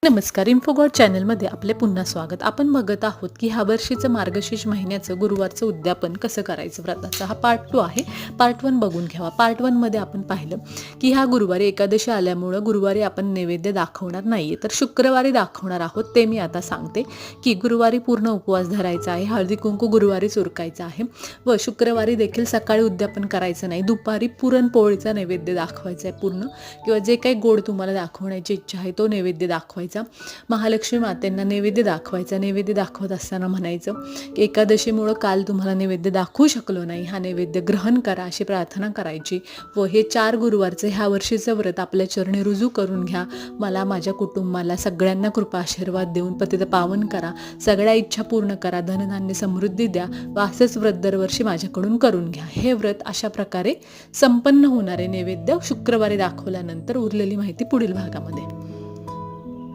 नमस्कार. इन्फोगॉड चॅनलमध्ये आपले पुन्हा स्वागत. आपण बघत आहोत की ह्या वर्षीचं मार्गशीर्ष महिन्याचं गुरुवारचं उद्यापन कसं करायचं व्रताचं. हा पार्ट 2 आहे. पार्ट 1 बघून घ्यावा. पार्ट 1 मध्ये आपण पाहिलं की ह्या गुरुवारी एकादशी आल्यामुळं गुरुवारी आपण नैवेद्य दाखवणार नाहीये, तर शुक्रवारी दाखवणार आहोत. ते मी आता सांगते की गुरुवारी पूर्ण उपवास धरायचा आहे, हळदी कुंकू गुरुवारीच उरकायचं आहे व शुक्रवारी देखील सकाळी उद्यापन करायचं नाही. दुपारी पुरणपोळीचा नैवेद्य दाखवायचा आहे पूर्ण, किंवा जे काही गोड तुम्हाला दाखवण्याची इच्छा आहे तो नैवेद्य दाखवायचा. महालक्ष्मी मातेंना नैवेद्य दाखवायचा. नैवेद्य दाखवत असताना म्हणायचं की एकादशीमुळं काल तुम्हाला नैवेद्य दाखवू शकलो नाही, हा नैवेद्य ग्रहण करा अशी प्रार्थना करायची. व हे 4 गुरुवारचं ह्या वर्षीचं व्रत आपल्या चरणी रुजू करून घ्या. मला, माझ्या कुटुंबाला सगळ्यांना कृपा आशीर्वाद देऊन पतित पावन करा, सगळ्या इच्छा पूर्ण करा, धनधान्य समृद्धी द्या व असंच व्रत दरवर्षी माझ्याकडून करून घ्या. हे व्रत अशा प्रकारे संपन्न होणारे नैवेद्य शुक्रवारी दाखवल्यानंतर उरलेली माहिती पुढील भागामध्ये.